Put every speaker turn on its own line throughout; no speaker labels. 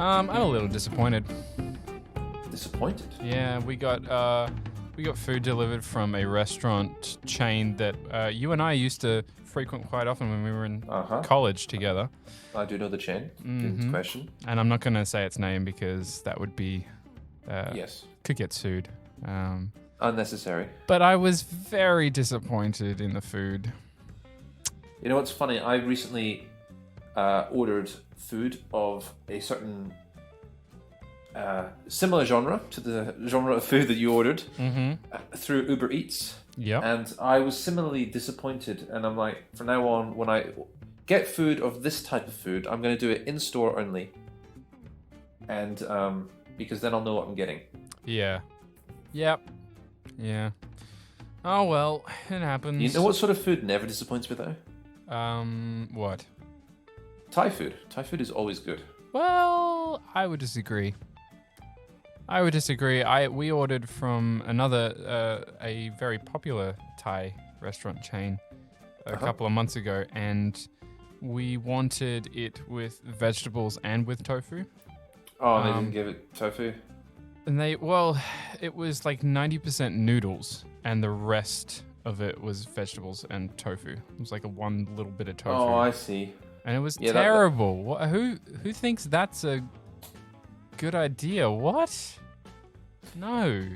I'm a little disappointed.
Disappointed?
Yeah, we got food delivered from a restaurant chain that you and I used to frequent quite often when we were in college together.
I do know the chain. Good question.
And I'm not going to say its name because that would be...
yes.
Could get sued.
Unnecessary.
But I was very disappointed in the food.
You know what's funny? I recently ordered food of a certain similar genre to the genre of food that you ordered through Uber Eats.
Yeah.
And I was similarly disappointed. And I'm like, from now on, when I get food of this type of food, I'm going to do it in store only. And because then I'll know what I'm getting.
Yeah. Yep. Yeah. Oh well, it happens.
You know what sort of food never disappoints me though?
What?
Thai food. Thai food is always good.
Well, I would disagree. We ordered from another, a very popular Thai restaurant chain a couple of months ago, and we wanted it with vegetables and with tofu.
Oh, they didn't give it tofu?
And it was like 90% noodles, and the rest of it was vegetables and tofu. It was like one little bit of tofu.
Oh, I see.
And it was terrible. Who thinks that's a good idea? What? No.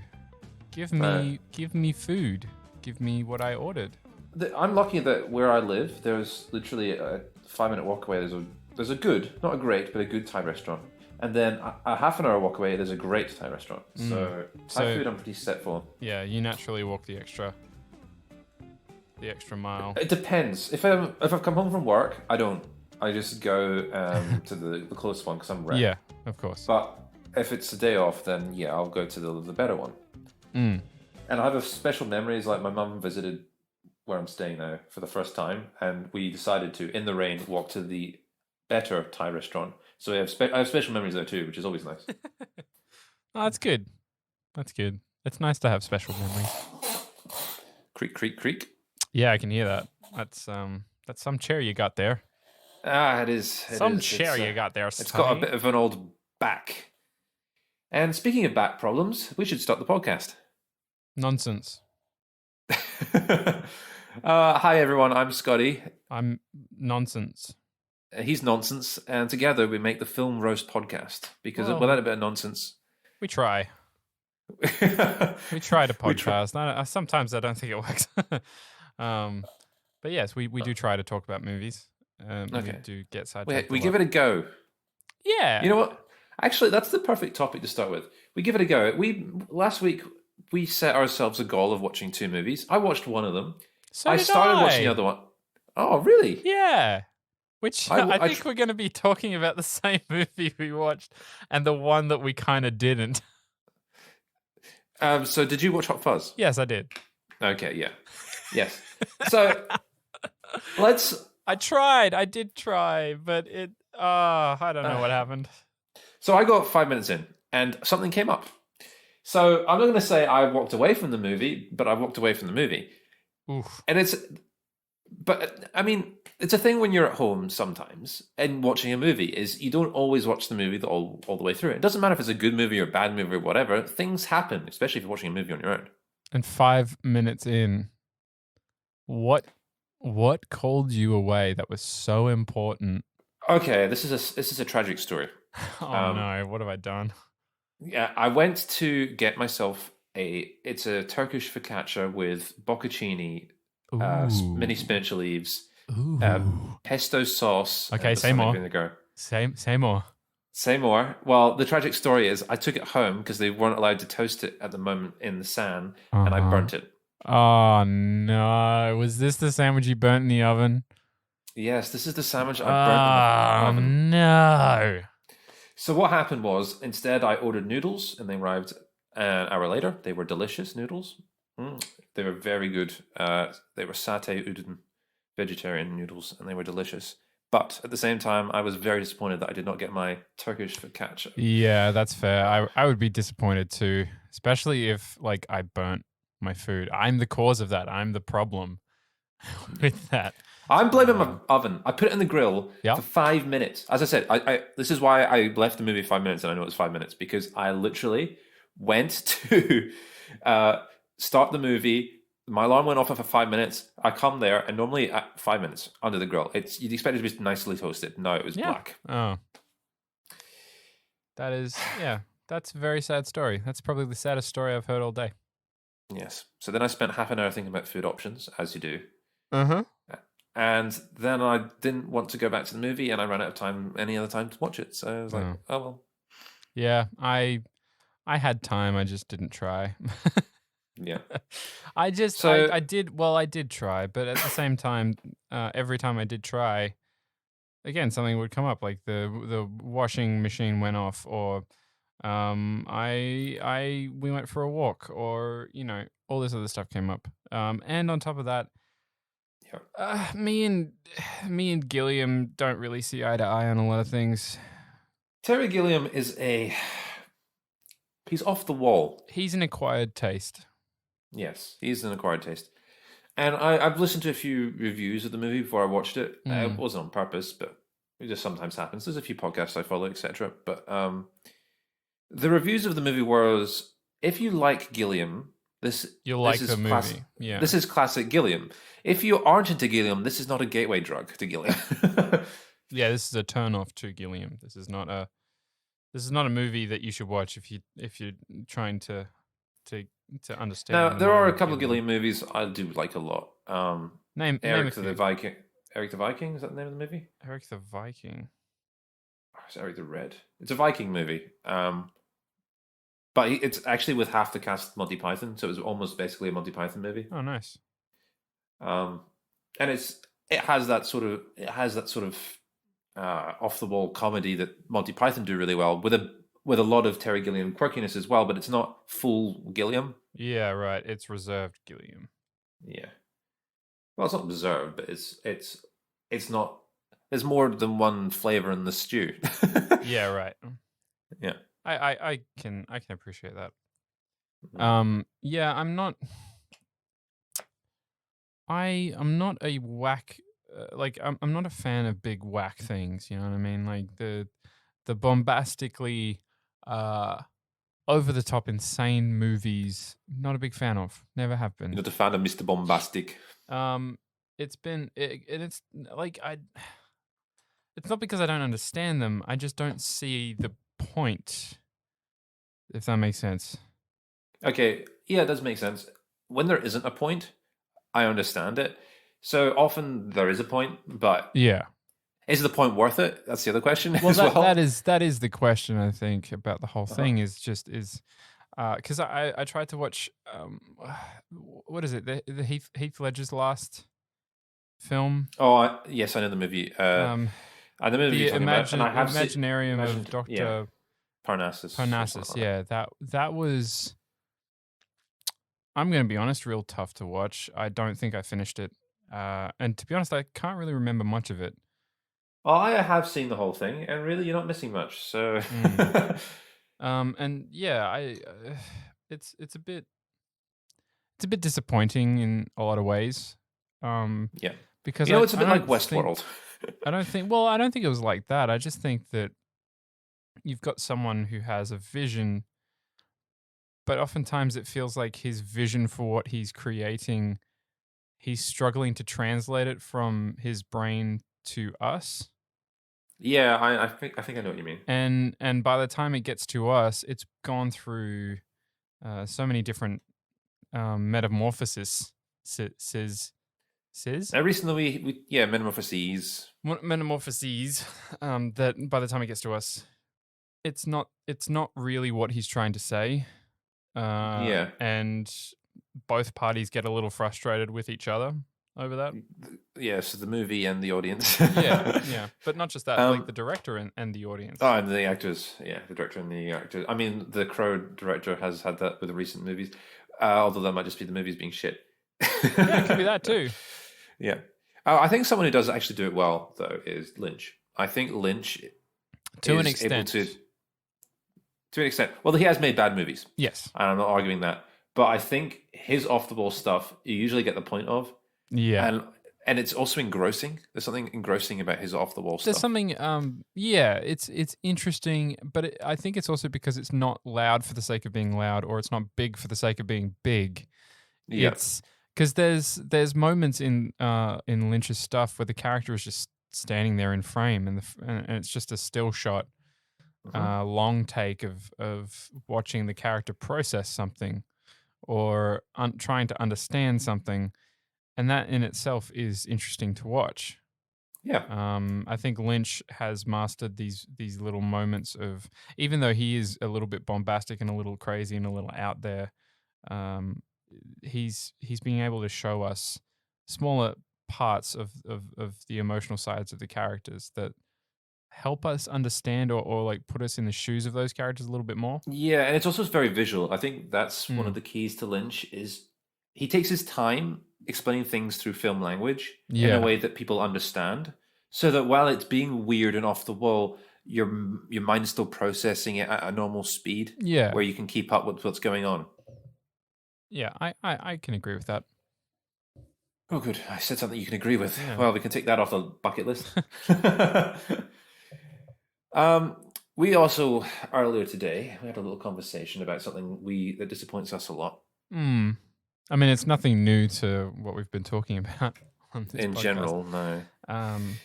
Give me food. Give me what I ordered.
I'm lucky that where I live, there's literally a 5-minute walk away. There's a good, not a great, but a good Thai restaurant. And then a half an hour walk away, there's a great Thai restaurant. So Thai food, I'm pretty set for.
Yeah, you naturally walk the extra mile.
It depends. If I've come home from work, I don't. I just go to the closest one because I'm ready.
Yeah, of course.
But if it's a day off, then yeah, I'll go to the better one. And I have special memories. Like my mum visited where I'm staying now for the first time, and we decided to, in the rain, walk to the better Thai restaurant. So I have special memories there too, which is always nice.
Oh, that's good. That's good. It's nice to have special memories.
Creak, creak, creak.
Yeah, I can hear that. That's some chair you got there.
It is.
Some chair you got there.
It's got a bit of an old back. And speaking of back problems, we should start the podcast.
Nonsense.
Hi everyone, I'm Scotty.
I'm Nonsense.
He's Nonsense, and together we make the Film Roast podcast. Because without a bit of nonsense,
we try. We try to podcast. Sometimes I don't think it works. But yes, we do try to talk about movies. We do get sidetracked.
We give it a go.
Yeah.
You know what? Actually, that's the perfect topic to start with. We give it a go. Last week we set ourselves a goal of watching 2 movies. I watched one of them.
I
started watching the other one. Oh, really?
Yeah. Which I think we're going to be talking about the same movie we watched and the one that we kind of didn't.
So did you watch Hot Fuzz?
Yes, I did.
Okay, yeah. Yes. So
I did try, but I don't know what happened.
So I got 5 minutes in and something came up. So I'm not going to say I walked away from the movie, but I walked away from the movie.
Oof.
And it's a thing when you're at home sometimes and watching a movie is you don't always watch the movie all the way through. It doesn't matter if it's a good movie or a bad movie or whatever. Things happen, especially if you're watching a movie on your own.
And 5 minutes in, what called you away that was so important?
Okay, this is a tragic story.
Oh no, what have I done?
Yeah, I went to get myself it's a Turkish focaccia with bocconcini, mini spinach leaves, pesto sauce.
Okay, say more.
Vinegar.
Say more.
Say more. Well, the tragic story is I took it home because they weren't allowed to toast it at the moment in the SAN, and I burnt it.
Oh no! Was this the sandwich you burnt in the oven?
Yes, this is the sandwich I burnt in the oven.
No!
So what happened was, instead I ordered noodles, and they arrived an hour later. They were delicious noodles. They were very good. They were satay udon, vegetarian noodles, and they were delicious. But at the same time, I was very disappointed that I did not get my Turkish focaccia.
Yeah, that's fair. I would be disappointed too, especially if I burnt my food. I'm the cause of that. I'm the problem with that.
I'm blaming my oven. I put it in the grill
Yeah.
for 5 minutes. As I said, I this is why I left the movie 5 minutes, and I know it was 5 minutes because I literally went to start the movie. My alarm went off for 5 minutes. I come there, and normally at 5 minutes under the grill, you'd expect it to be nicely toasted. No, it was black.
Oh, that's a very sad story. That's probably the saddest story I've heard all day.
Yes. So then I spent half an hour thinking about food options, as you do.
Uh-huh.
And then I didn't want to go back to the movie, and I ran out of time any other time to watch it. So I was like, oh well.
Yeah, I had time. I just didn't try.
Yeah.
I did try, but at the same time, every time I did try, again, something would come up, like the washing machine went off, or we went for a walk, or all this other stuff came up. And on top of that, me and Gilliam don't really see eye to eye on a lot of things.
Terry Gilliam he's off the wall.
He's an acquired taste.
Yes, he's an acquired taste. And I've listened to a few reviews of the movie before I watched it. It wasn't on purpose, but it just sometimes happens. There's a few podcasts I follow, etc. But the reviews of the movie was, if you like Gilliam,
you'll like the movie. Yeah,
this is classic Gilliam. If you aren't into Gilliam, this is not a gateway drug to Gilliam.
Yeah, this is a turn off to Gilliam. This is not a movie that you should watch if you're trying to understand.
Now, there are a couple of Gilliam movies I do like a lot.
Name
Eric the Viking. Eric the Viking, is that the name of the movie?
Eric the Viking.
Or is it Eric the Red? It's a Viking movie. But it's actually with half the cast of Monty Python, so it's almost basically a Monty Python movie.
Oh, nice.
And it has that sort of off the wall comedy that Monty Python do really well, with a lot of Terry Gilliam quirkiness as well, but it's not full Gilliam.
Yeah, right. It's reserved Gilliam.
Yeah. Well, it's not reserved, but it's not. There's more than one flavor in the stew.
Yeah, right.
Yeah.
I can appreciate that. Yeah, I'm not a whack. I'm not a fan of big whack things. You know what I mean? Like the bombastically over the top insane movies. Not a big fan of. Never have been.
You're not a fan of Mr. Bombastic.
It's like it's not because I don't understand them. I just don't see the point, if that makes sense.
Okay, yeah, it does make sense. When there isn't a point, I understand it. So often there is a point, but
yeah,
is the point worth it? That's the other question.
Well, that is the question, I think, about the whole thing. Is because I tried to watch what is it, the Heath Ledger's last film?
Oh, yes, I know the movie. I know the movie you're talking about, and I have
Imaginarium of Dr.
Parnassus.
Yeah, that was, I'm going to be honest, real tough to watch. I don't think I finished it. And to be honest, I can't really remember much of it.
Well, I have seen the whole thing, and really, you're not missing much. So,
and yeah, it's a bit disappointing in a lot of ways.
Yeah,
because
it's a bit like Westworld.
I don't think it was like that. I just think that you've got someone who has a vision, but oftentimes it feels like his vision for what he's creating, he's struggling to translate it from his brain to us.
Yeah, I think I know what you mean.
And by the time it gets to us, it's gone through so many different metamorphoses.
Recently, metamorphoses.
Metamorphoses. That by the time it gets to us, it's not really what he's trying to say.
Yeah,
and both parties get a little frustrated with each other over that.
Yeah, so the movie and the audience.
yeah, but not just that, like the director and the audience.
Oh, and the actors. Yeah, the director and the actors. I mean, the Crow director has had that with the recent movies, although that might just be the movies being shit.
Yeah, it could be that too.
Yeah. I think someone who does actually do it well, though, is Lynch. I think Lynch
to an extent.
To an extent. Well, he has made bad movies.
Yes.
And I'm not arguing that. But I think his off-the-wall stuff, you usually get the point of.
Yeah.
And and it's also engrossing. There's something engrossing about his off the wall
There's
stuff.
something, yeah, it's interesting, but I think it's also because it's not loud for the sake of being loud, or it's not big for the sake of being big.
Yeah.
It's because there's moments in Lynch's stuff where the character is just standing there in frame, and and it's just a still shot,
Hmm.
long take of watching the character process something or trying to understand something, and that in itself is interesting to watch.
Yeah.
I think Lynch has mastered these little moments of, even though he is a little bit bombastic and a little crazy and a little out there, um, he's being able to show us smaller parts of the emotional sides of the characters that help us understand, or like put us in the shoes of those characters a little bit more.
Yeah, and it's also very visual. I think that's one of
Mm.
the keys to Lynch is he takes his time explaining things through film language in a
Yeah,
way that people understand, so that while it's being weird and off the wall, your mind's still processing it at a normal speed
yeah,
where you can keep up with what's going on.
yeah. I can agree with that.
Oh, good. I said something you can agree with.
Yeah.
Well, we can take that off the bucket list. um, we also earlier today we had a little conversation about something we that disappoints us a lot
Hmm. I mean, it's nothing new to what we've been talking about on this
in
podcast.
general. No,
Um,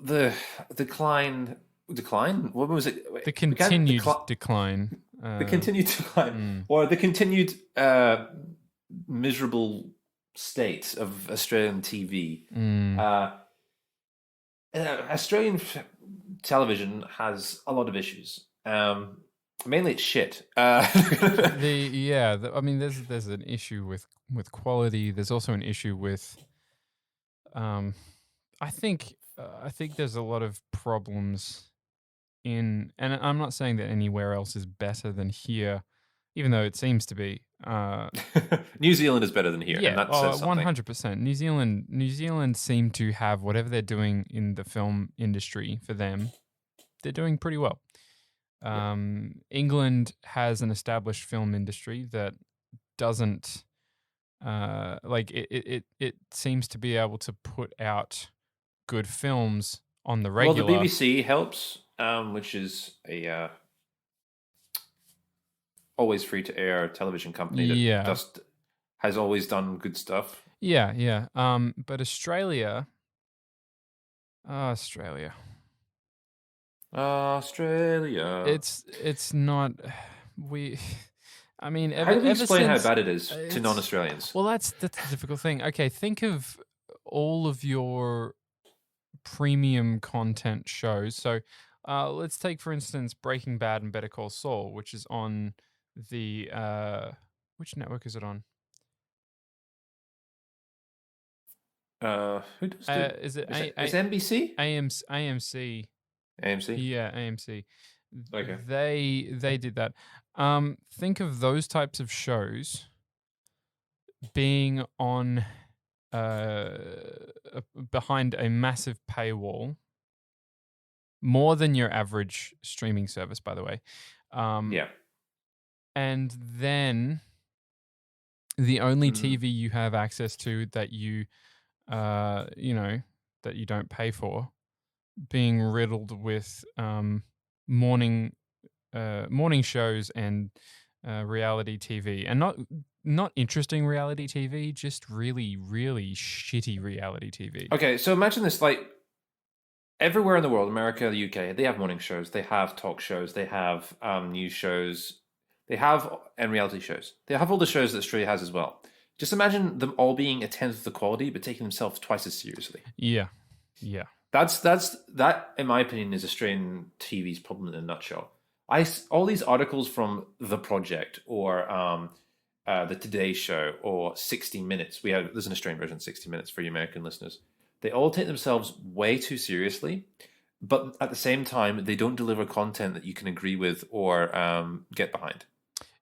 the decline. What was it?
the
We can't
continued
decline.
decline.
The continued decline,
Mm,
or the continued miserable state of Australian TV.
mm.
Uh, Australian television has a lot of issues. Mainly it's shit.
I mean, there's an issue with quality. There's also an issue with, um, I think there's a lot of problems and I'm not saying that anywhere else is better than here, even though it seems to be.
New Zealand is better than here, and
Yeah,
that says something.
100%. New Zealand seem to have whatever they're doing in the film industry for them. They're doing pretty well.
Yeah.
England has an established film industry that doesn't like it seems to be able to put out good films on the
Well, the
regular.
BBC helps, which is a always free to air television company that
Yeah.
just has always done good stuff.
Yeah, yeah. But Australia.
Australia.
It's not we I mean,
How do we
ever
explain how
since
bad it is to
it's
non-Australians?
well, that's the difficult thing. Okay, think of all of your premium content shows. So, let's take for instance Breaking Bad and Better Call Saul, which is on the which network is it on?
Who does the?
Is it
Is NBC?
AMC?
AMC.
Yeah, AMC.
Okay.
They did that. Think of those types of shows being on uh behind a massive paywall, more than your average streaming service, by the way. Um,
Yeah.
and then the only
Mm.
TV you have access to that you know, that you don't pay for, being riddled with morning morning shows and reality TV, and not interesting reality TV, just really really shitty reality TV.
Okay, so imagine this: like everywhere in the world, America, the UK, they have morning shows, they have talk shows, they have news shows, they have and reality shows. They have all the shows that Australia has as well. Just imagine them all being a tenth of the quality, but taking themselves twice as seriously.
Yeah, yeah,
That, in my opinion, is Australian TV's problem in a nutshell. All these articles from The Project or the Today Show or 60 Minutes. There's an Australian version, 60 Minutes for you American listeners. They all take themselves way too seriously, but at the same time, they don't deliver content that you can agree with or get behind.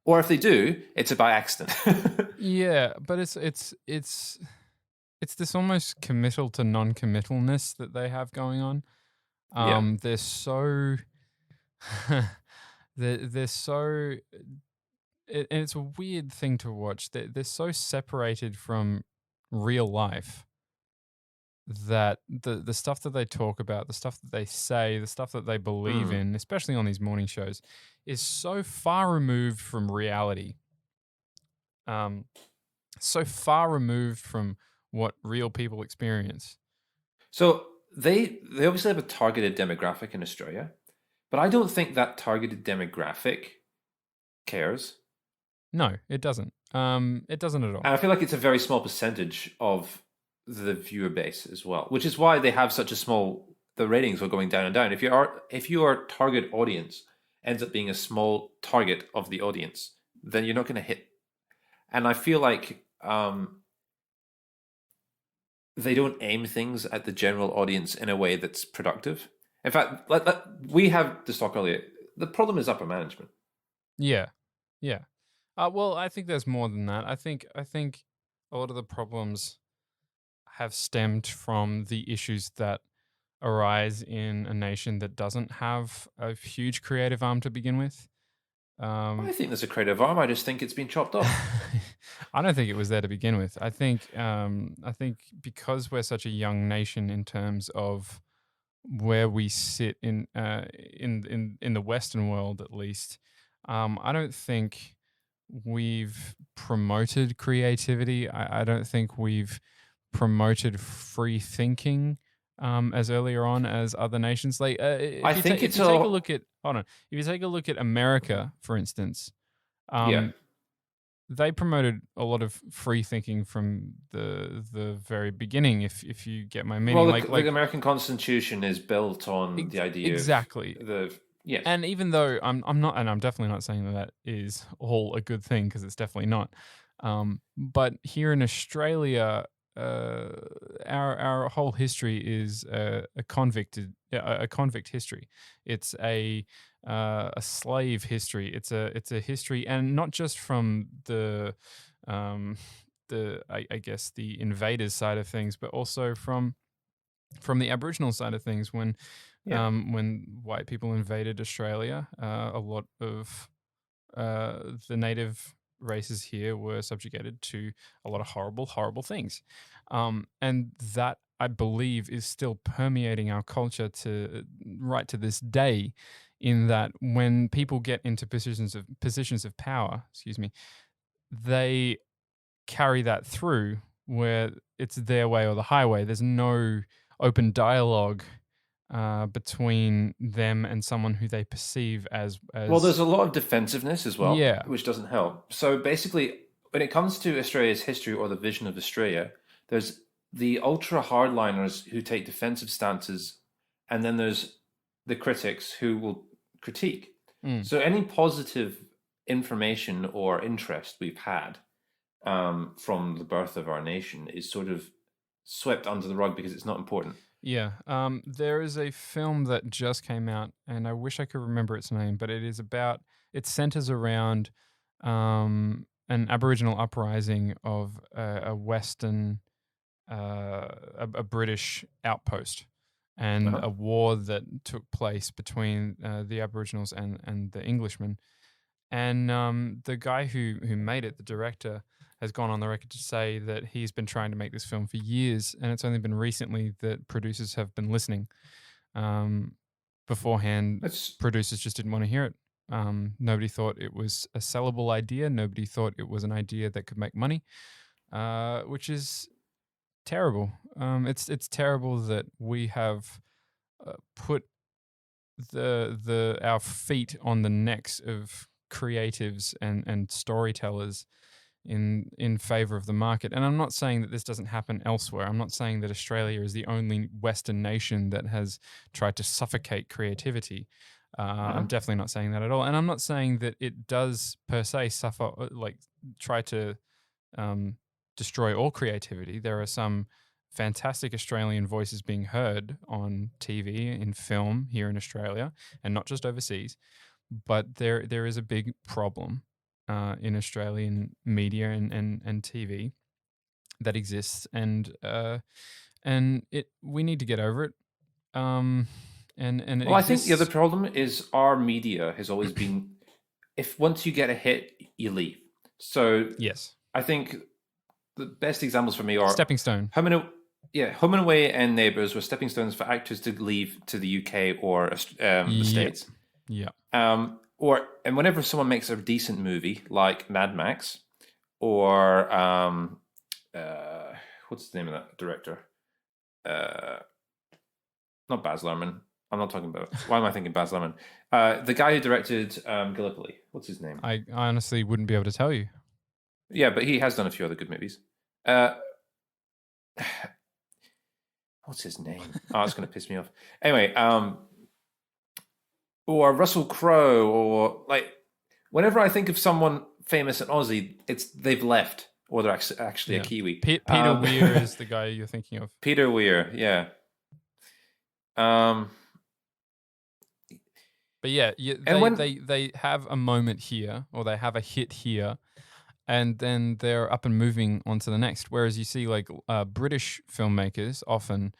Or if they do, it's by accident.
yeah. But it's this almost committal to non-committalness that they have going on.
Yeah.
They're so they're so and it's a weird thing to watch. They're so separated from real life that the stuff that they talk about, the stuff that they say, the stuff that they believe
Mm.
in, especially on these morning shows, is so far removed from reality. Um, so far removed from what real people experience.
So they obviously have a targeted demographic in Australia, but I don't think that targeted demographic cares.
No, it doesn't. It doesn't at all.
And I feel like it's a very small percentage of the viewer base as well, which is why they have such a small. The ratings are going down and down. If your target audience ends up being a small target of the audience, then you're not going to hit. And I feel like they don't aim things at the general audience in a way that's productive. In fact, we have this talk earlier. The problem is upper management.
Yeah, yeah. Well, I think there's more than that. I think a lot of the problems have stemmed from the issues that arise in a nation that doesn't have a huge creative arm to begin with.
I
Um,
think there's a creative arm. I just think it's been chopped off.
I don't think it was there to begin with. I think because we're such a young nation in terms of where we sit in the Western world, at least, I don't think we've promoted creativity. I don't think we've promoted free thinking as earlier on as other nations. Like
I think
if
it's
you take a
a
look at hold on, if you take a look at America, for instance,
yeah.
um, they promoted a lot of free thinking from the very beginning. If you get my
Well,
meaning,
the American Constitution is built on the idea of
exactly.
the yes.
And even though I'm not, and I'm definitely not saying that that is all a good thing because it's definitely not. But here in Australia, uh, our whole history is a convict history. It's a slave history. It's a history, and not just from um, I guess the invaders side of things, but also from the Aboriginal side of things,
Yeah.
when white people invaded Australia, a lot of the native races here were subjugated to a lot of horrible, horrible things, and that I believe is still permeating our culture to right to this day. In that, when people get into positions of power, excuse me, they carry that through where it's their way or the highway. There's no open dialogue between them and someone who they perceive
Well, there's
as
a lot of defensiveness as well,
yeah.
which doesn't help. So basically, when it comes to Australia's history or the vision of Australia, there's the ultra hardliners who take defensive stances, and then there's the critics who will critique.
Mm.
So any positive information or interest we've had from the birth of our nation is sort of swept under the rug because it's not important.
Yeah. There is a film that just came out, and I wish I could remember its name, but it centers around an Aboriginal uprising of a Western, a British outpost, and
Uh-huh.
a war that took place between the Aboriginals and the Englishmen. And the guy who made it, the director, has gone on the record to say that he's been trying to make this film for years, and it's only been recently that producers have been listening. Um, Beforehand,
It's
producers just didn't want to hear it. Nobody thought it was a sellable idea. Nobody thought it was an idea that could make money, which is terrible. It's terrible that we have put the our feet on the necks of creatives and storytellers in favor of the market. And I'm not saying that this doesn't happen elsewhere. I'm not saying that Australia is the only Western nation that has tried to suffocate creativity. I'm
uh-huh.
definitely not saying that at all. And I'm not saying that it does per se suffer, like try to um, destroy all creativity. There are some fantastic Australian voices being heard on TV, in film here in Australia, and not just overseas. But there is a big problem in Australian media and TV that exists, and it we need to get over it. Um, and it
Well, I think the other
exists.
problem is our media has always been if once you get a hit, you leave. So
Yes,
I think the best examples for me are
stepping stone.
how many Yeah, Home and Away and Neighbours were stepping stones for actors to leave to the UK or the
Yeah.
States.
Yeah.
And whenever someone makes a decent movie like Mad Max or what's the name of that director? Uh, Not Baz Luhrmann. I'm not talking about. Why am I thinking Baz Luhrmann? The guy who directed Gallipoli. What's his name?
I honestly wouldn't be able to tell you.
Yeah, but he has done a few other good movies. Uh, what's his name? Oh, it's going to piss me off. Anyway, or Russell Crowe, or like whenever I think of someone famous and Aussie, it's they've left or they're actually a Kiwi.
Peter Weir is the guy you're thinking of.
Peter Weir, yeah.
But yeah, they have a moment here, or they have a hit here, and then they're up and moving on to the next. Whereas you see like British filmmakers often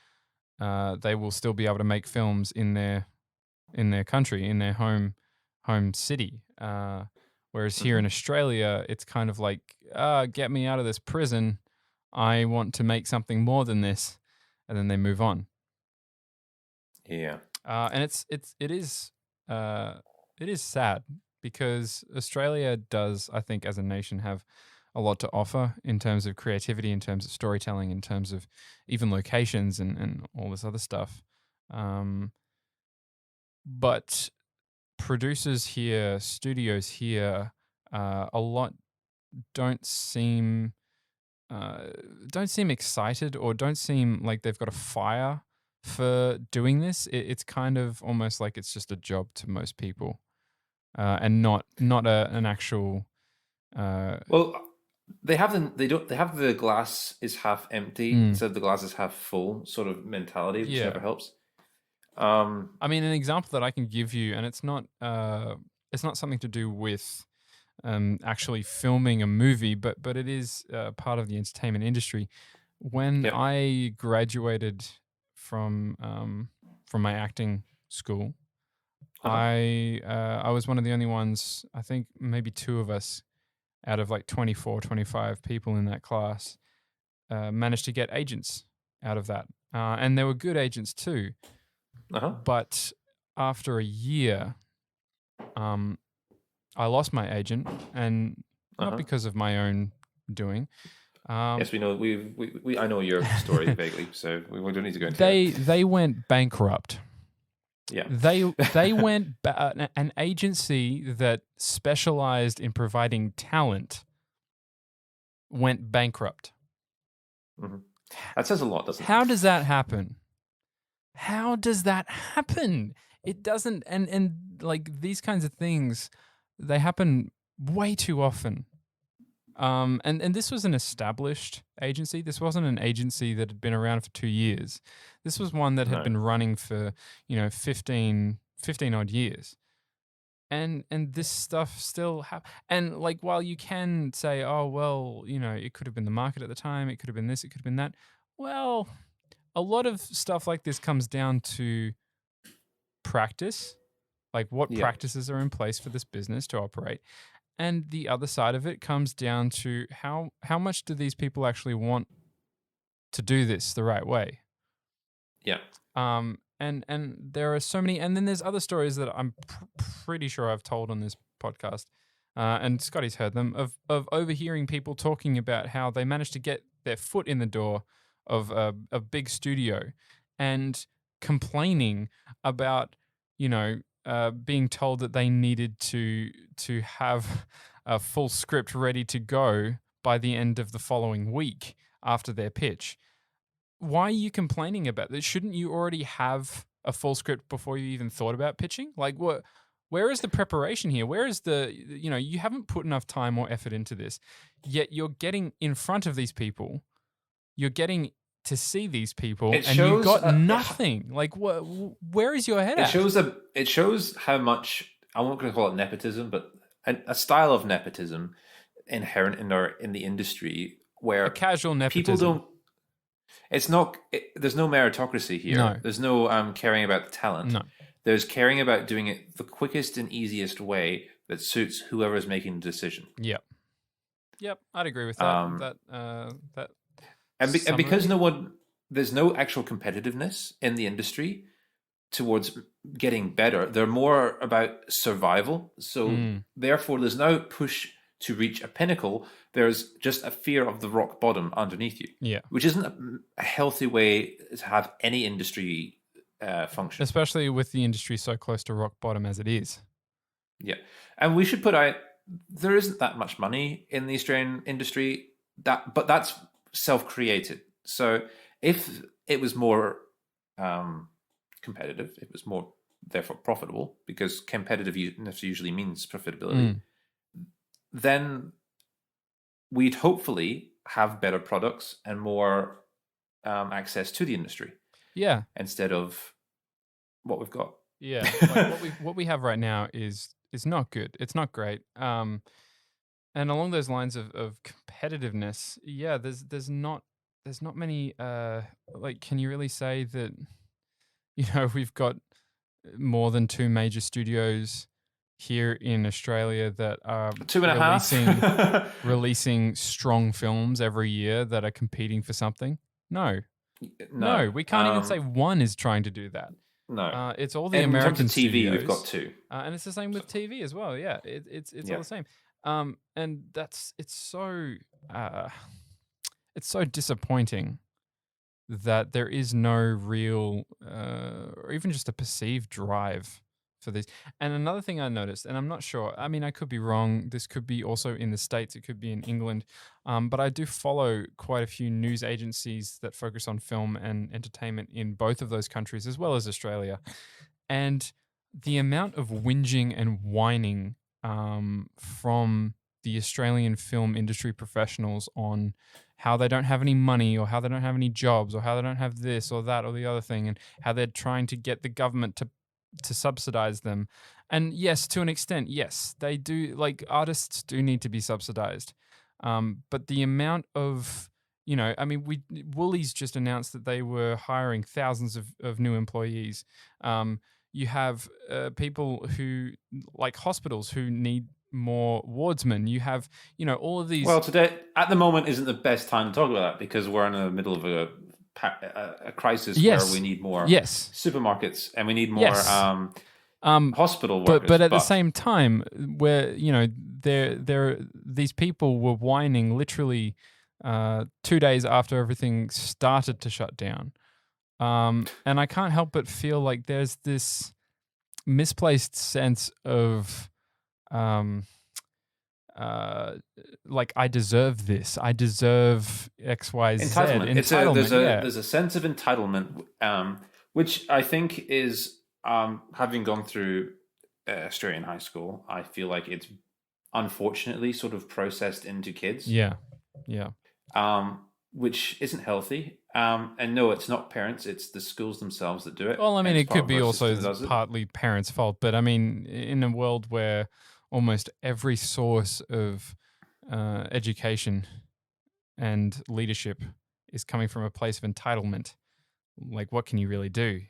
they will still be able to make films in their country, in their home city. Whereas here in Australia, it's kind of like, get me out of this prison. I want to make something more than this, and then they move on.
Yeah.
And it is sad because Australia does, I think, as a nation, have a lot to offer in terms of creativity, in terms of storytelling, in terms of even locations and all this other stuff. But producers here, studios here, a lot don't seem excited, or don't seem like they've got a fire for doing this. It's kind of almost like it's just a job to most people, and not an actual.
Well, they have the glass is half empty instead of the glass is half full sort of mentality, which never helps.
I mean, an example that I can give you, and it's not something to do with actually filming a movie, but it is part of the entertainment industry. When I graduated from my acting school, I was one of the only ones, I think maybe two of us out of like 24, 25 people in that class managed to get agents out of that. And there were good agents too. But after a year, I lost my agent, and not because of my own doing.
Yes, we know. I know your story vaguely, so we don't need to go into it.
They went bankrupt.
Yeah,
they went an agency that specialized in providing talent went bankrupt.
Mm-hmm. That says a lot, doesn't it?
How does that happen? How does that happen? It doesn't, and like these kinds of things, they happen way too often. And this was an established agency. This wasn't an agency that had been around for 2 years. This was one that had been running for 15 odd years. And this stuff still happens. And like, while you can say, oh well, it could have been the market at the time, it could have been this, it could have been that. Well, a lot of stuff like this comes down to practice, like what practices are in place for this business to operate. And the other side of it comes down to how much do these people actually want to do this the right way?
Yeah.
And there are so many, and then there's other stories that I'm pretty sure I've told on this podcast, and Scotty's heard them, of overhearing people talking about how they managed to get their foot in the door of a big studio, and complaining about being told that they needed to have a full script ready to go by the end of the following week after their pitch. Why are you complaining about this? Shouldn't you already have a full script before you even thought about pitching? Like, what? Where is the preparation here? Where is the, you haven't put enough time or effort into this, yet you're getting in front of these people, you're getting to see these people, and you got nothing. Like, what? Where is your head at?
It shows how much, I'm not going to call it nepotism, but a style of nepotism inherent in the industry, where
a casual nepotism.
People don't. It's not. There's no meritocracy here.
No.
There's no caring about the talent.
No.
There's caring about doing it the quickest and easiest way that suits whoever is making the decision.
Yep. I'd agree with that.
And because no one, there's no actual competitiveness in the industry towards getting better. They're more about survival. So therefore, there's no push to reach a pinnacle. There's just a fear of the rock bottom underneath you,
Yeah.
which isn't a healthy way to have any industry function.
Especially with the industry so close to rock bottom as it is.
Yeah. And we should put out, there isn't that much money in the Australian industry, but that's self-created. So if it was more competitive, it was more therefore profitable, because competitiveness usually means profitability, then we'd hopefully have better products and more access to the industry.
Yeah.
Instead of what we've got.
Yeah. Like what we have right now is not good. It's not great. And along those lines of competitiveness, yeah, there's not many like, can you really say that, we've got more than 2 major studios here in Australia that are
2.5
releasing strong films every year that are competing for something? No, we can't even say one is trying to do that.
No,
it's all the
in
American
terms of TV,
studios.
we've got 2,
and it's the same with TV as well. Yeah, it's all the same. And it's so disappointing that there is no real, or even just a perceived drive for this. And another thing I noticed, and I'm not sure, I mean, I could be wrong. This could be also in the States. It could be in England. But I do follow quite a few news agencies that focus on film and entertainment in both of those countries, as well as Australia. And the amount of whinging and whining from the Australian film industry professionals on how they don't have any money, or how they don't have any jobs, or how they don't have this or that or the other thing, and how they're trying to get the government to subsidize them. And yes, to an extent, yes, they do. Like, artists do need to be subsidized. But the amount of, I mean, Woolies just announced that they were hiring thousands of new employees. You have people who, like hospitals, who need more wardsmen. You have, all of these.
Well, today, at the moment, isn't the best time to talk about that, because we're in the middle of a crisis where we need more supermarkets and we need more hospital workers.
But at the same time, where these people were whining literally 2 days after everything started to shut down, and I can't help but feel like there's this misplaced sense of like, I deserve this. I deserve X, Y, Z.
Entitlement. There's a sense of entitlement, which I think is, having gone through Australian high school, I feel like it's unfortunately sort of processed into kids.
Yeah.
Which isn't healthy. And no, it's not parents, it's the schools themselves that do it.
Well, I mean, it could be also partly parents' fault, but I mean, in a world where almost every source of education and leadership is coming from a place of entitlement, like, what can you really do?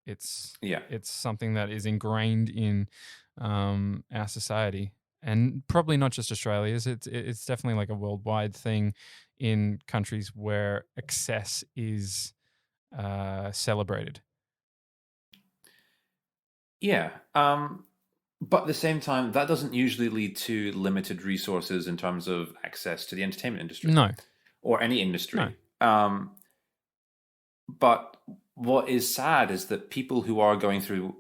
It's something that is ingrained in our society, and probably not just Australia's. It's definitely like a worldwide thing in countries where excess is celebrated.
Yeah. But at the same time, that doesn't usually lead to limited resources in terms of access to the entertainment industry.
No.
Or any industry. No. But what is sad is that people who are going through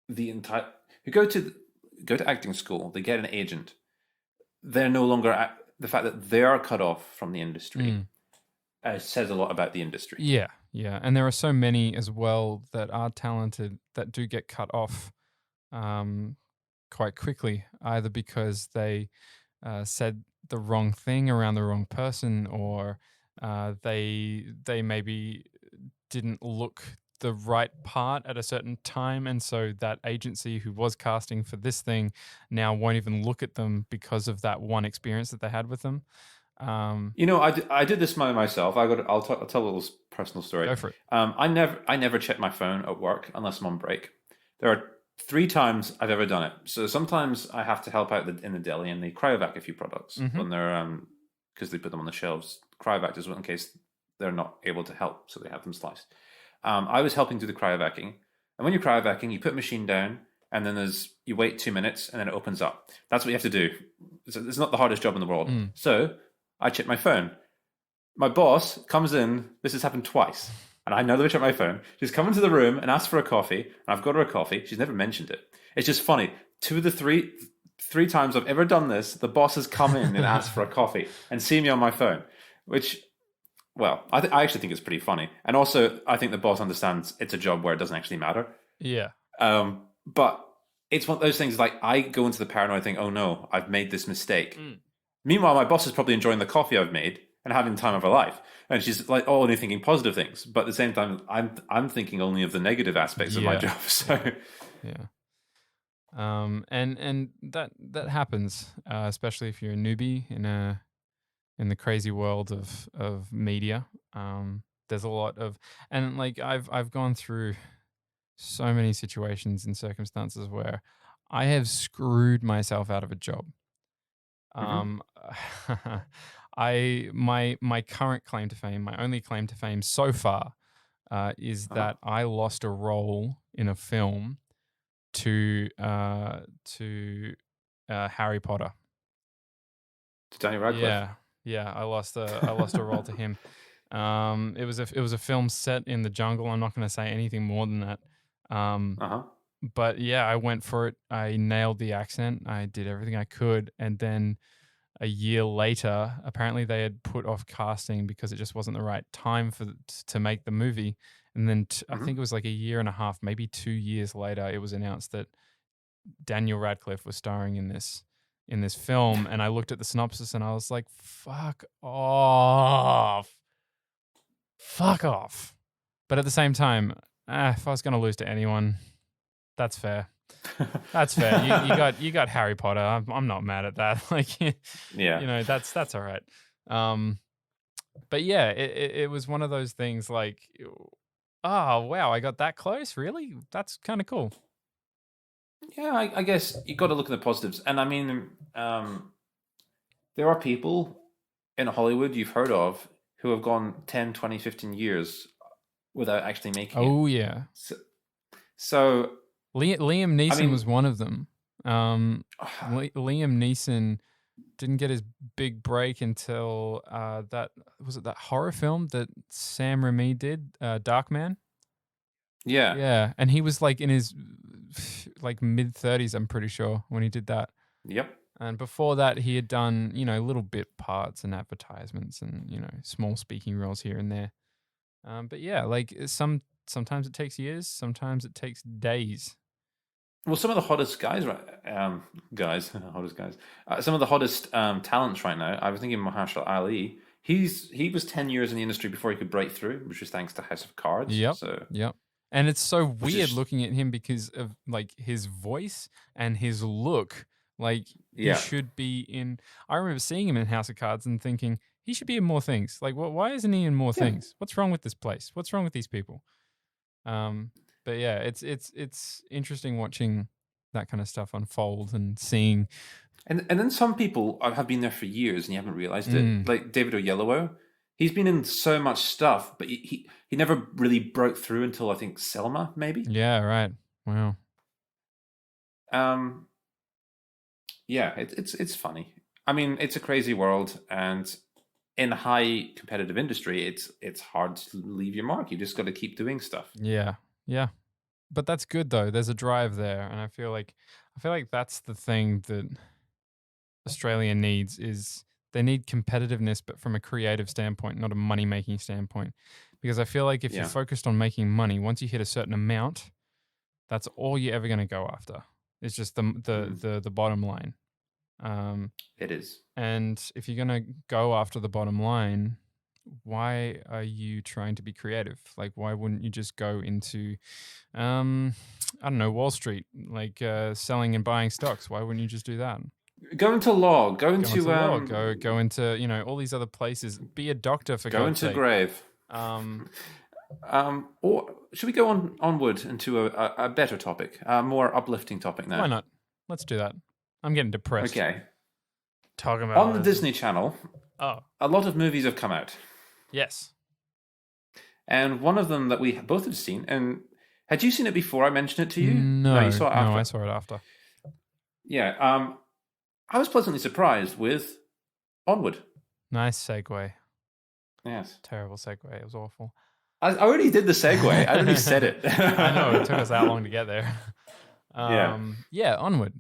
who go to acting school, they get an agent, they're no longer the fact that they are cut off from the industry says a lot about the industry.
Yeah. And there are so many as well that are talented that do get cut off quite quickly, either because they said the wrong thing around the wrong person, or they maybe didn't look the right part at a certain time, and so that agency who was casting for this thing now won't even look at them because of that one experience that they had with them.
I did this myself. I'll tell a little personal story.
Go for it.
I never check my phone at work unless I'm on break. There are 3 times I've ever done it. So sometimes I have to help out in the deli, and they cryovac a few products when they're because they put them on the shelves. Cryovac is in case they're not able to help, so they have them sliced. I was helping do the cryovacking, and when you're cryovacking, you put a machine down, and then you wait 2 minutes, and then it opens up. That's what you have to do. It's not the hardest job in the world. So I check my phone. My boss comes in. This has happened twice, and I know that I check my phone. She's come into the room and asked for a coffee, and I've got her a coffee. She's never mentioned it. It's just funny. 2 of the three times I've ever done this, the boss has come in and asked for a coffee and seen me on my phone, which, well, I actually think it's pretty funny. And also, I think the boss understands it's a job where it doesn't actually matter.
Yeah.
But it's one of those things, like, I go into the paranoid thing, oh no, I've made this mistake. Meanwhile, my boss is probably enjoying the coffee I've made and having the time of her life. And she's like only thinking positive things. But at the same time, I'm thinking only of the negative aspects of my job. So
yeah. And that happens, especially if you're a newbie in the crazy world of media. There's a lot of, and like I've gone through so many situations and circumstances where I have screwed myself out of a job. My current claim to fame, my only claim to fame so far, is that I lost a role in a film to Harry Potter.
To Daniel Radcliffe.
Yeah. I lost a role to him. It was a film set in the jungle. I'm not going to say anything more than that. But yeah, I went for it. I nailed the accent. I did everything I could, and then a year later, apparently they had put off casting because it just wasn't the right time to make the movie. And then I think it was like a year and a half, maybe 2 years later, it was announced that Daniel Radcliffe was starring in this film. And I looked at the synopsis and I was like, fuck off. But at the same time, if I was going to lose to anyone, that's fair. That's fair. You got Harry Potter. I'm not mad at that. Like,
yeah,
you know, that's all right. But yeah, it was one of those things like, oh wow, I got that close. Really, that's kind of cool.
Yeah, I guess you got to look at the positives. And I mean, there are people in Hollywood you've heard of who have gone 10, 20, 15 years without actually making it.
Oh yeah.
So
Liam Neeson was one of them. Liam Neeson didn't get his big break until that horror film that Sam Raimi did, Darkman. Yeah, and he was like in his like mid-30s, I'm pretty sure, when he did that.
Yep.
And before that, he had done, you know, little bit parts and advertisements and, you know, small speaking roles here and there. But yeah, like sometimes it takes years, sometimes it takes days.
Well, some of the hottest guys, some of the hottest talents right now. I was thinking Mahershala Ali. He was 10 years in the industry before he could break through, which was thanks to House of Cards.
Yep. And it's so weird looking at him because of like his voice and his look. Like he should be in. I remember seeing him in House of Cards and thinking he should be in more things. Like, why isn't he in more things? What's wrong with this place? What's wrong with these people? But yeah, it's interesting watching that kind of stuff unfold and seeing.
And then some people have been there for years and you haven't realized it. Like David Oyelowo, he's been in so much stuff, but he never really broke through until I think Selma, maybe.
Yeah, right. Wow.
Yeah, it's funny. I mean, it's a crazy world, and in a high competitive industry, it's hard to leave your mark. You just got to keep doing stuff.
Yeah. But that's good though. There's a drive there, and I feel like that's the thing that Australia needs is they need competitiveness, but from a creative standpoint, not a money-making standpoint. Because I feel like if you're focused on making money, once you hit a certain amount, that's all you're ever going to go after. It's just the bottom line.
It is. And
if you're going to go after the bottom line, why are you trying to be creative? Like, why wouldn't you just go into, I don't know, Wall Street, like selling and buying stocks? Why wouldn't you just do that?
Go into law. Go into
law. Go into, you know, all these other places. Be a doctor for God's sake.
Go into grave. Or should we go onward into a better topic, a more uplifting topic now?
Why not? Let's do that. I'm getting depressed.
Okay.
Talking about
on the Disney Channel.
Oh,
a lot of movies have come out.
Yes.
and one of them that we both had seen. And had you seen it before I mentioned it to you? No, you
No,
saw it
no,
after.
I saw it after.
Yeah. I was pleasantly surprised with Onward.
Nice segue.
Yes.
Terrible segue. It was awful.
I already did the segue. I already said it.
I know it took us that long to get there.
Yeah.
Yeah. Onward.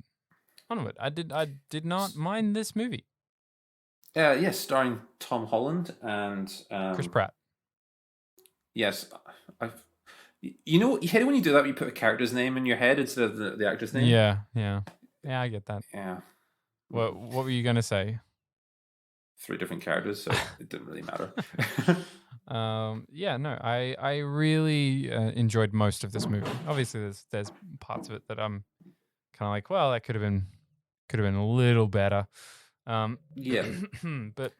I did not mind this movie.
Yes, starring Tom Holland and
Chris Pratt.
yes, I've. You know, you hate it when you do that. You put a character's name in your head instead of the actor's name.
Yeah. I get that.
Yeah.
What were you gonna say?
3 different characters, so it didn't really matter.
Yeah, no, I really enjoyed most of this movie. Obviously, there's parts of it that I'm kind of like, well, that could have been a little better.
Yeah,
but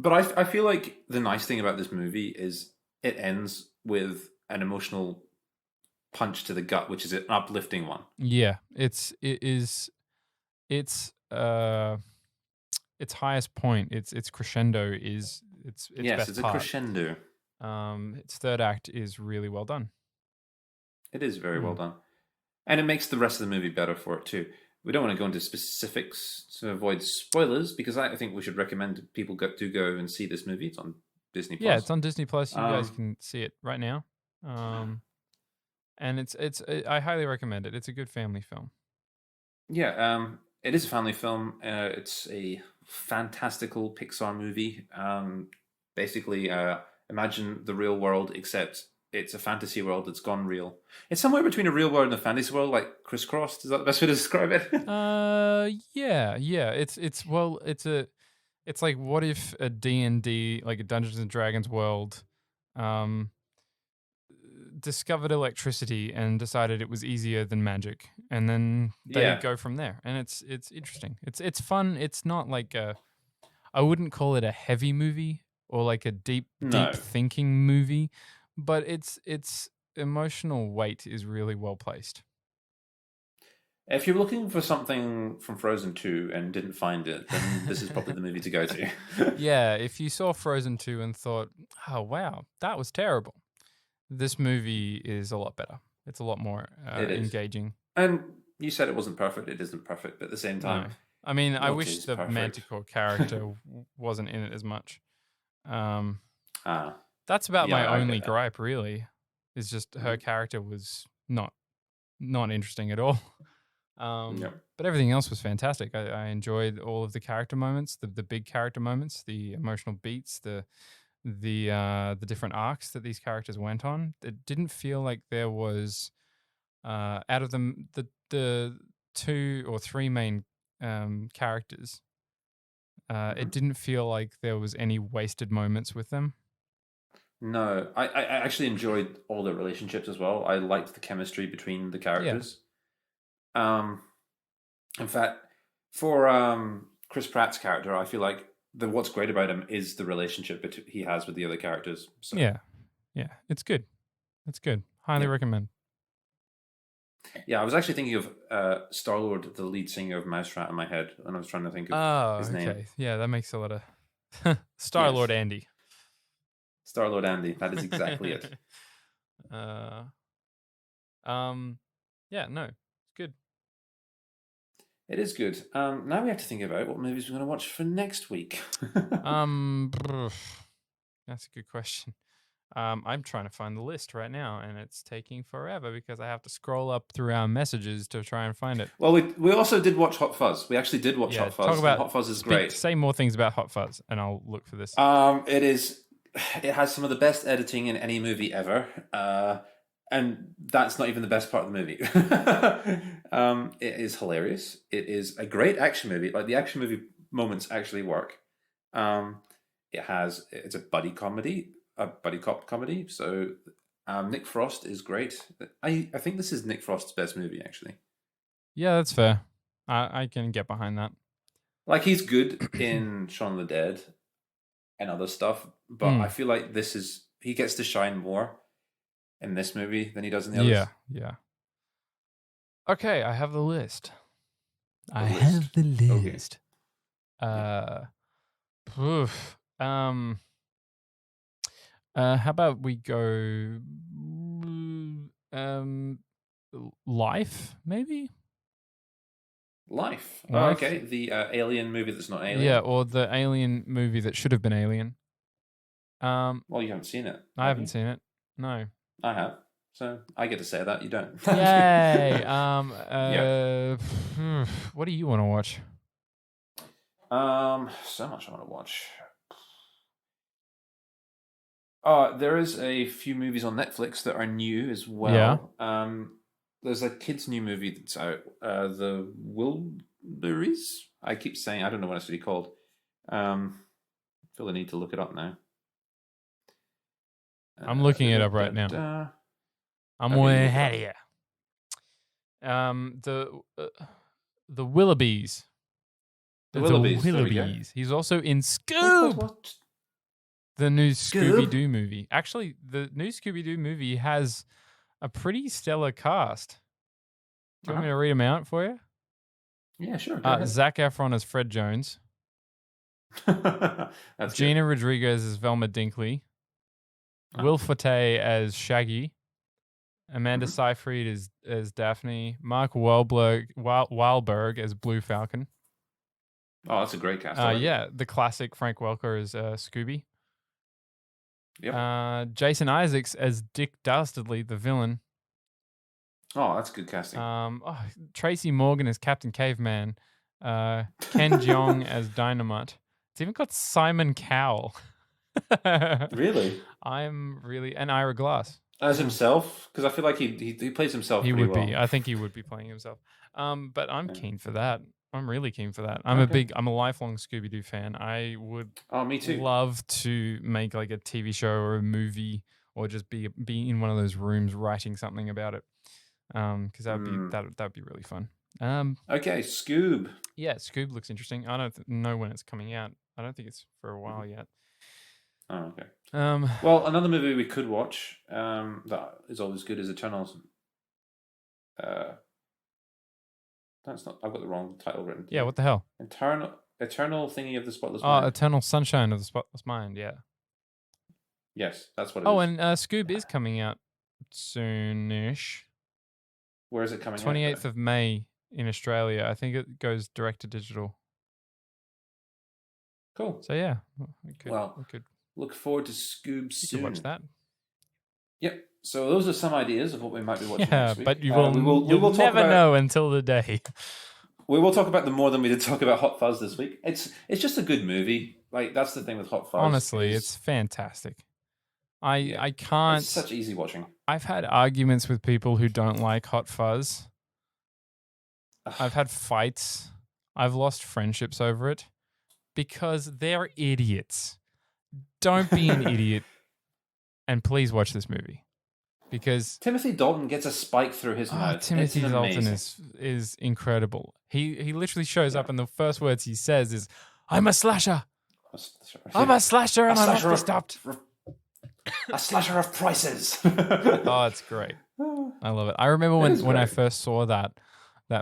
I feel like the nice thing about this movie is it ends with an emotional punch to the gut, which is an uplifting one.
yeah, its highest point, its crescendo is its
Yes,
best
it's a
part.
crescendo.
Its third act is really well done.
It is very well done, and it makes the rest of the movie better for it too. We don't want to go into specifics to avoid spoilers because I think we should recommend people go and see this movie. It's on Disney Plus.
Yeah, it's on Disney Plus. You guys can see it right now. And I highly recommend it. It's a good family film.
Yeah, it is a family film. It's a fantastical Pixar movie. Basically, imagine the real world, except it's a fantasy world that's gone real. It's somewhere between a real world and a fantasy world, like crisscrossed. Is that the best way to describe it?
Yeah. It's like, what if a D&D, like a Dungeons and Dragons world, discovered electricity and decided it was easier than magic, and then they go from there. And it's interesting. It's fun. It's not like I wouldn't call it a heavy movie or like a deep thinking movie, but its emotional weight is really well placed.
If you're looking for something from Frozen 2 and didn't find it, then this is probably the movie to go to.
Yeah, if you saw Frozen 2 and thought, oh, wow, that was terrible, this movie is a lot better. It's a lot more engaging.
And you said it wasn't perfect. It isn't perfect, but at the same time...
No. I mean, I wish the Manticore character wasn't in it as much. That's about my only gripe, really, is just her character was not interesting at all. But everything else was fantastic. I enjoyed all of the character moments, the big character moments, the emotional beats, the different arcs that these characters went on. It didn't feel like there was out of them the 2 or 3 main characters. It didn't feel like there was any wasted moments with them.
No, I actually enjoyed all the relationships as well. I liked the chemistry between the characters. In fact, for Chris Pratt's character, I feel like what's great about him is the relationship he has with the other characters. So.
Yeah, it's good. It's good. Highly recommend. Yeah,
I was actually thinking of Star-Lord, the lead singer of Mousetrap, in my head, and I was trying to think of his name.
Yeah, that makes a lot of Star-Lord Andy.
Star-Lord Andy, that is exactly it.
Yeah, no, it's good.
It is good. Now we have to think about what movies we're going to watch for next week.
That's a good question. I'm trying to find the list right now, and it's taking forever because I have to scroll up through our messages to try and find it.
Well, we also did watch Hot Fuzz. We actually did watch Hot Fuzz.
Talk about,
Hot Fuzz is great.
Say more things about Hot Fuzz, and I'll look for this.
It has some of the best editing in any movie ever. And that's not even the best part of the movie. It is hilarious. It is a great action movie. Like, the action movie moments actually work. It's a buddy cop comedy. So Nick Frost is great. I think this is Nick Frost's best movie, actually.
Yeah, that's fair. I can get behind that.
Like, he's good in Shaun of the Dead and other stuff, but I feel like he gets to shine more in this movie than he does in the others.
Yeah. Okay, I have the list. I have the list. How about we go um Life, maybe?
Life. Oh,
Life?
okay. The Alien movie that's not Alien.
Yeah, or the Alien movie that should have been Alien.
Well, you haven't seen it.
I
Have
haven't
you?
seen it. No.
I have. So I get to say that. You don't.
Yay!
Yeah.
What do you want to watch?
So much I want to watch. There is a few movies on Netflix that are new as well. There's a kids' new movie that's out. The Wilburys. I keep saying I don't know what it's really called. I feel the need to look it up now.
I'm looking it up right now. I'm way ahead of you. The Willoughbys.
The Willoughbys. There we go.
He's also in Scoob. The new
Scoob?
Scooby-Doo movie. Actually, the new Scooby-Doo movie has a pretty stellar cast. Do you want me to read them out for you?
Yeah, sure.
Zac Efron as Fred Jones.
That's
Gina
good.
Rodriguez as Velma Dinkley. Will Forte as Shaggy. Amanda Seyfried as Daphne. Mark Wahlberg as Blue Falcon.
Oh, that's a great cast.
Yeah, the classic Frank Welker as Scooby.
Yep.
Jason Isaacs as Dick Dastardly, the villain.
Oh, that's good casting.
Tracy Morgan as Captain Caveman. Ken Jeong as Dynamite. It's even got Simon Cowell.
Really?
And Ira Glass.
As himself? Because I feel like he plays himself
He
pretty
would
well.
be. I think he would be playing himself. But I'm keen for that. I'm really keen for that. I'm a lifelong Scooby-Doo fan. I would
me too.
love to make like a TV show or a movie or just be in one of those rooms writing something about it. Because that'd be really fun.
Okay, Scoob.
Yeah, Scoob looks interesting. I don't know when it's coming out. I don't think it's for a while yet.
Oh, okay. Well, another movie we could watch that is always good is Eternals. That's not. I've got the wrong title written.
Yeah, what the hell?
Eternal thingy of the spotless mind.
Eternal Sunshine of the Spotless Mind. Yeah.
Yes, that's what it is.
Oh, and Scoob is coming out soonish.
Where is it coming
28th of May in Australia. I think it goes direct to digital.
Cool.
So yeah, we could
look forward to Scoob soon.
You could watch that.
Yep. So those are some ideas of what we might be watching next week.
But you will never know until the day.
We will talk about them more than we did talk about Hot Fuzz this week. It's just a good movie. Like that's the thing with Hot Fuzz.
Honestly, it's fantastic. I can't.
It's such easy watching.
I've had arguments with people who don't like Hot Fuzz. I've had fights. I've lost friendships over it because they're idiots. Don't be an idiot, and please watch this movie because
Timothy Dalton gets a spike through his mouth.
Timothy Dalton is incredible. He literally shows up, and the first words he says is, "I'm a slasher. I'm a slasher, and I must be stopped."
A slasher of prices.
Oh, it's great. I love it. I remember when I first saw that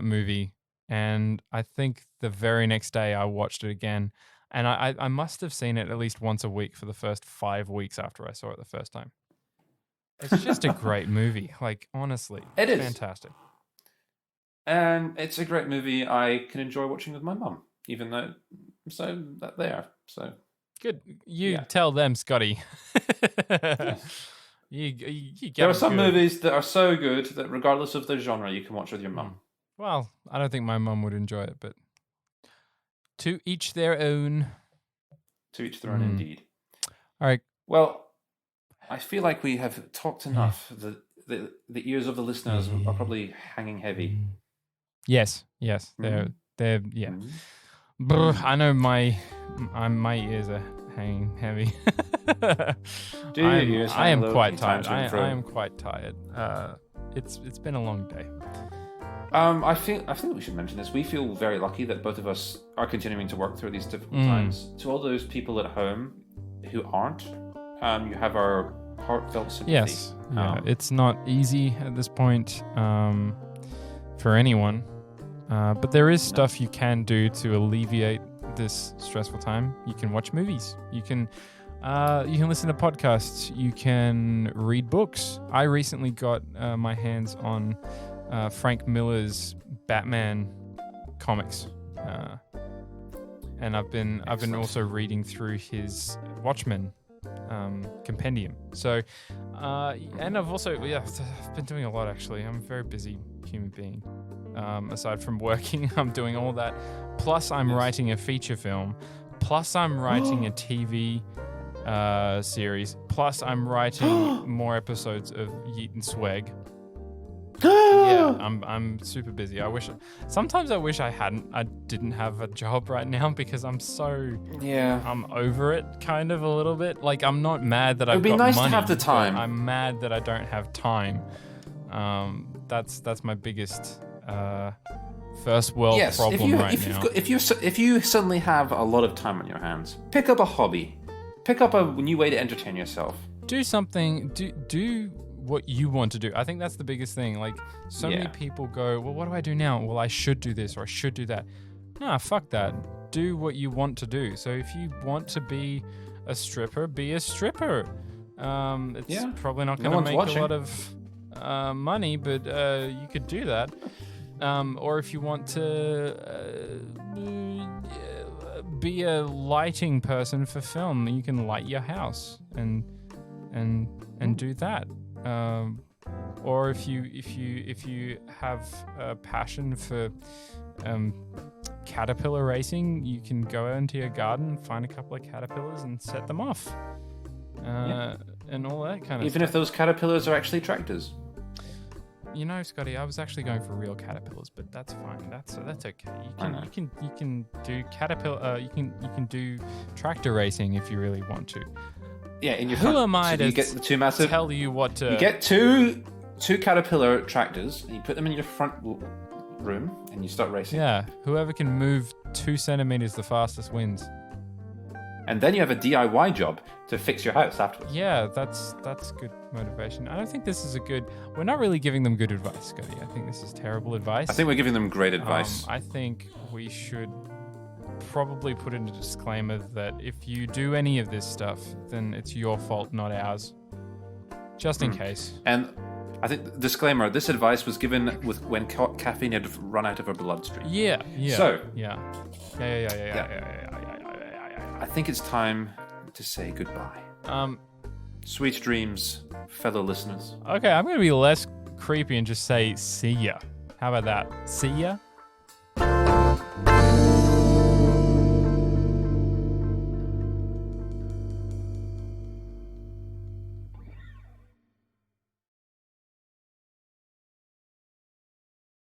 movie, and I think the very next day I watched it again, and I must have seen it at least once a week for the first 5 weeks after I saw it the first time. It's just a great movie. Like, honestly,
it is
fantastic.
And it's a great movie I can enjoy watching with my mum, even though they are. So
good. You tell them, Scotty. You
there are some movies that are so good that regardless of the genre, you can watch with your mum.
Well, I don't think my mum would enjoy it, but to each their own.
To each their own, indeed.
All right.
Well, I feel like we have talked enough. The ears of the listeners are probably hanging heavy.
Yes. They're Brr, I know my ears are hanging heavy. I am quite tired. I am quite tired. It's been a long day.
I think we should mention this. We feel very lucky that both of us are continuing to work through these difficult times. To all those people at home who aren't, you have our heartfelt sympathy.
Yes, it's not easy at this point for anyone, but there is stuff you can do to alleviate this stressful time. You can watch movies. You can You can listen to podcasts. You can read books. I recently got my hands on Frank Miller's Batman comics, and I've been also reading through his Watchmen compendium. So, and I've also I've been doing a lot actually. I'm a very busy human being. Aside from working, I'm doing all that. Plus, I'm writing a feature film. Plus, I'm writing a TV series. Plus, I'm writing more episodes of Yeet and Swag. Yeah, I'm super busy. Sometimes I wish I didn't have a job right now because I'm over it kind of a little bit. Like, I'm not mad that I've got money. It would be nice to have the time. I'm mad that I don't have time. That's my biggest first world problem now.
If you suddenly have a lot of time on your hands, pick up a hobby. Pick up a new way to entertain yourself.
Do something. Do what you want to do. I think that's the biggest thing. Like, so many people go, well, what do I do now? Well, I should do this or I should do that. Nah, fuck that. Do what you want to do. So if you want to be a stripper, be a stripper. It's probably not going to make a lot of money, but you could do that. Or if you want to be a lighting person for film, you can light your house and do that. Or if you have a passion for caterpillar racing, you can go into your garden, find a couple of caterpillars, and set them off, and all that kind of stuff.
Even if those caterpillars are actually tractors.
You know, Scotty, I was actually going for real caterpillars, but that's fine. That's okay. You can do caterpillar. You can do tractor racing if you really want to.
Yeah, in your
Who
front.
am I
so
to
you get the two massive,
tell you what to...
You get two caterpillar tractors, and you put them in your front room, and you start racing.
Yeah, whoever can move 2 centimeters the fastest wins.
And then you have a DIY job to fix your house afterwards.
Yeah, that's good motivation. I don't think this is a good... We're not really giving them good advice, Scotty. I think this is terrible advice.
I think we're giving them great advice.
I think we should probably put in a disclaimer that if you do any of this stuff, then it's your fault, not ours. Just in case.
And I think, disclaimer, this advice was given when caffeine had run out of her bloodstream.
Yeah.
So,
yeah.
I think it's time to say goodbye. Sweet dreams, fellow listeners.
Okay, I'm going to be less creepy and just say see ya. How about that? See ya?